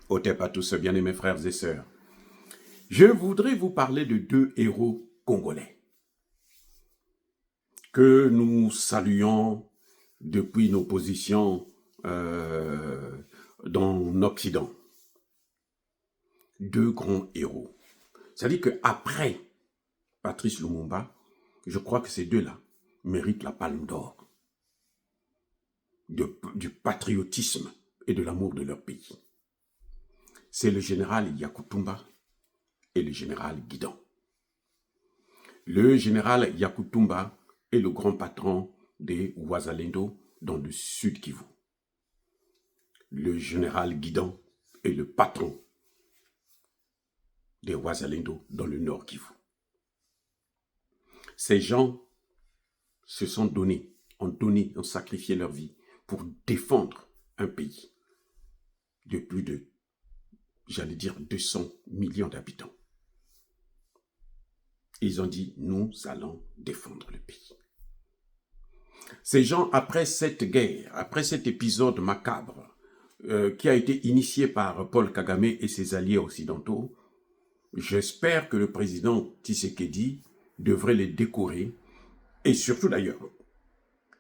Otep à tous, bien-aimés frères et sœurs. Je voudrais vous parler de deux héros congolais que nous saluons depuis nos positions dans l'Occident. Deux grands héros. C'est-à-dire qu'après Patrice Lumumba, je crois que ces deux-là méritent la palme d'or du patriotisme et de l'amour de leur pays. C'est le général Yakutumba et le général Guidon. Le général Yakutumba est le grand patron des Wazalendo dans le sud Kivu. Le général Guidon est le patron des Wazalendo dans le nord Kivu. Ces gens se sont donnés, ont sacrifié leur vie pour défendre un pays de plus de, 200 millions d'habitants. Ils ont dit, nous allons défendre le pays. Ces gens, après cette guerre, après cet épisode macabre qui a été initié par Paul Kagame et ses alliés occidentaux, j'espère que le président Tshisekedi devrait les décorer, et surtout d'ailleurs,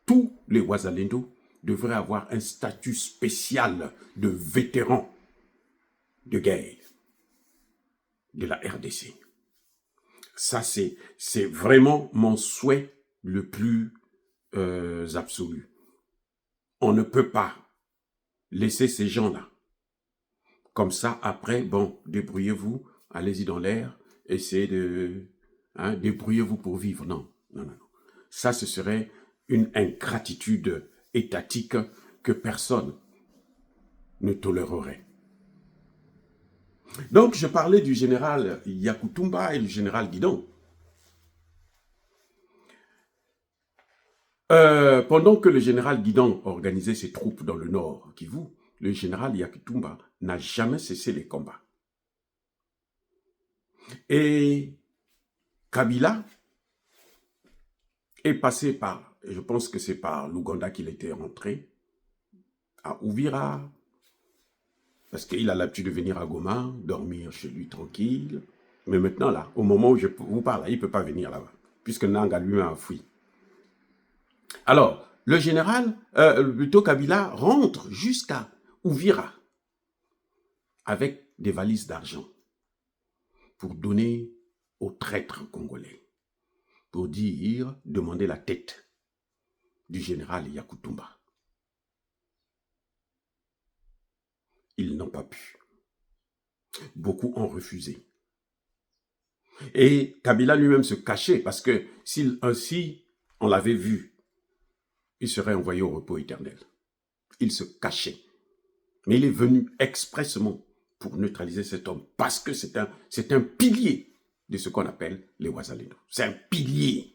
tous les Wazalendo devraient avoir un statut spécial de vétérans de guerre de la RDC. Ça, c'est vraiment mon souhait le plus absolu. On ne peut pas laisser ces gens-là comme ça. Après, bon, débrouillez-vous, allez-y dans l'air, essayez de... débrouillez-vous pour vivre. Non. Ça, ce serait une ingratitude étatique que personne ne tolérerait. Donc, je parlais du général Yakutumba et du général Guidon. Pendant que le général Guidon organisait ses troupes dans le nord Kivu, le général Yakutumba n'a jamais cessé les combats. Et Kabila est passé par, je pense que c'est par l'Ouganda qu'il était rentré, à Uvira, parce qu'il a l'habitude de venir à Goma, dormir chez lui tranquille. Mais maintenant, là, au moment où je vous parle, il ne peut pas venir là-bas, puisque Nanga lui-même a fui. Alors, le général, plutôt Kabila, rentre jusqu'à Uvira avec des valises d'argent pour donner aux traîtres congolais, pour dire, demander la tête du général Yakutumba. Ils n'ont pas pu. Beaucoup ont refusé. Et Kabila lui-même se cachait, parce que si on l'avait vu, il serait envoyé au repos éternel. Il se cachait. Mais il est venu expressément pour neutraliser cet homme, parce que c'est un pilier de ce qu'on appelle les Wazalendo. C'est un pilier.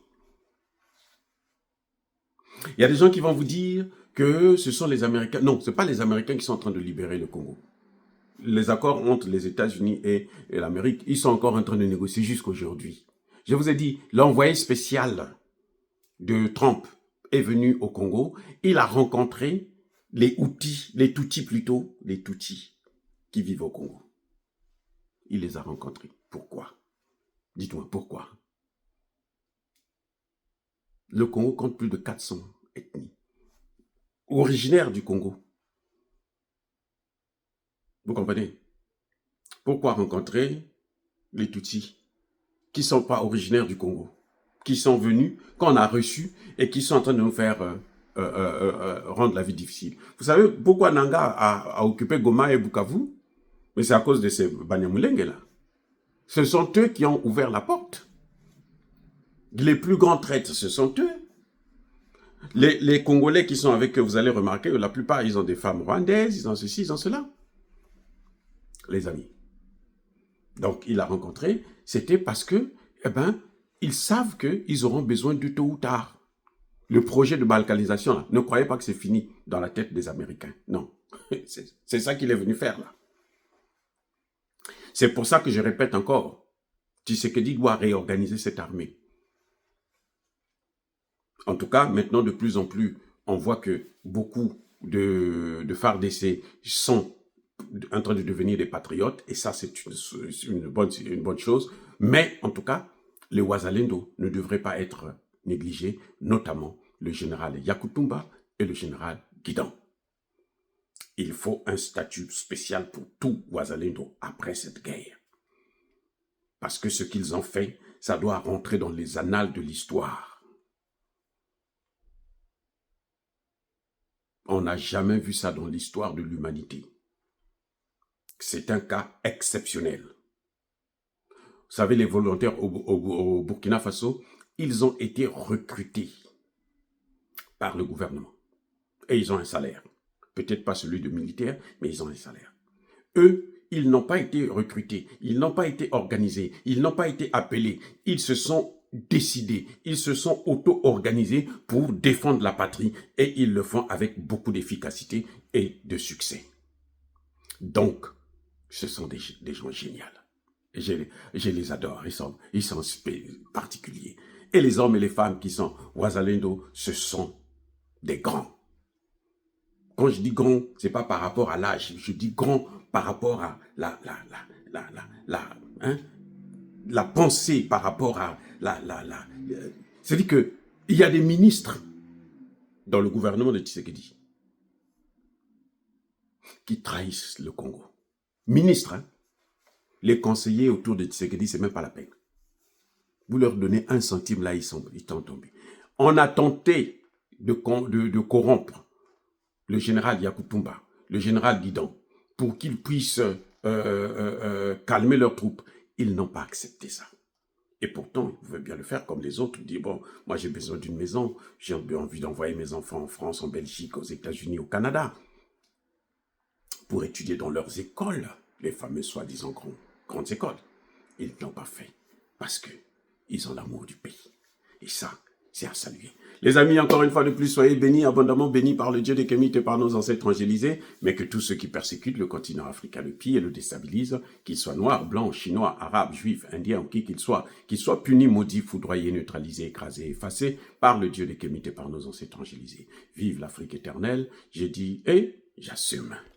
Il y a des gens qui vont vous dire que ce sont les Américains. Non, ce n'est pas les Américains qui sont en train de libérer le Congo. Les accords entre les États-Unis et l'Amérique, ils sont encore en train de négocier jusqu'aujourd'hui. Je vous ai dit, l'envoyé spécial de Trump est venu au Congo. Il a rencontré les Tutsis qui vivent au Congo. Il les a rencontrés. Pourquoi? Dites-moi pourquoi. Le Congo compte plus de 400 ethnies originaires du Congo. Vous comprenez? Pourquoi rencontrer les Tutsis qui ne sont pas originaires du Congo, qui sont venus, qu'on a reçus et qui sont en train de nous faire rendre la vie difficile? Vous savez pourquoi Nanga a occupé Goma et Bukavu? Mais c'est à cause de ces Banyamulenge-là. Ce sont eux qui ont ouvert la porte. Les plus grands traîtres, ce sont eux. Les Congolais qui sont avec eux, vous allez remarquer, la plupart, ils ont des femmes rwandaises, ils ont ceci, ils ont cela. Les amis. Donc, il a rencontré, c'était parce que, ils savent qu'ils auront besoin de tôt ou tard. Le projet de balkanisation, là, ne croyez pas que c'est fini dans la tête des Américains. Non. C'est ça qu'il est venu faire, là. C'est pour ça que je répète encore, Tshisekedi doit réorganiser cette armée. En tout cas, maintenant, de plus en plus, on voit que beaucoup de FARDC sont en train de devenir des patriotes, et ça c'est une bonne chose, mais en tout cas, les Wazalendo ne devraient pas être négligés, notamment le général Yakutumba et le général Guidan. Il faut un statut spécial pour tout Wazalendo après cette guerre. Parce que ce qu'ils ont fait, ça doit rentrer dans les annales de l'histoire. On n'a jamais vu ça dans l'histoire de l'humanité. C'est un cas exceptionnel. Vous savez, les volontaires au Burkina Faso, ils ont été recrutés par le gouvernement. Et ils ont un salaire. Peut-être pas celui de militaire, mais ils ont un salaire. Eux, ils n'ont pas été recrutés, ils n'ont pas été organisés, ils n'ont pas été appelés. Ils se sont décidés, ils se sont auto-organisés pour défendre la patrie et ils le font avec beaucoup d'efficacité et de succès. Donc, ce sont des gens géniaux. Je les adore, ils sont particuliers. Et les hommes et les femmes qui sont Wazalendo, ce sont des grands. Quand je dis grand, c'est pas par rapport à l'âge, je dis grand par rapport à la pensée, par rapport à c'est-à-dire que il y a des ministres dans le gouvernement de Tshisekedi qui trahissent le Congo. Ministres, hein? Les conseillers autour de Tshisekedi, c'est même pas la peine. Vous leur donnez 1 centime, là, ils sont tombés. On a tenté de corrompre le général Yakutumba, le général Guidan, pour qu'ils puissent calmer leurs troupes. Ils n'ont pas accepté ça. Et pourtant, ils pouvaient bien le faire comme les autres. Ils disent, bon, moi j'ai besoin d'une maison, j'ai envie d'envoyer mes enfants en France, en Belgique, aux États-Unis, au Canada, pour étudier dans leurs écoles, les fameuses soi-disant grandes écoles. Ils ne l'ont pas fait parce qu'ils ont l'amour du pays. Et ça, c'est à saluer. Les amis, encore une fois de plus, soyez bénis, abondamment bénis par le Dieu des Kémites et par nos ancêtres angélisés, mais que tous ceux qui persécutent le continent africain le pillent et le déstabilisent, qu'ils soient noirs, blancs, chinois, arabes, juifs, indiens ou qui qu'ils soient punis, maudits, foudroyés, neutralisés, écrasés, effacés par le Dieu des Kémites et par nos ancêtres angélisés. Vive l'Afrique éternelle, j'ai dit et j'assume.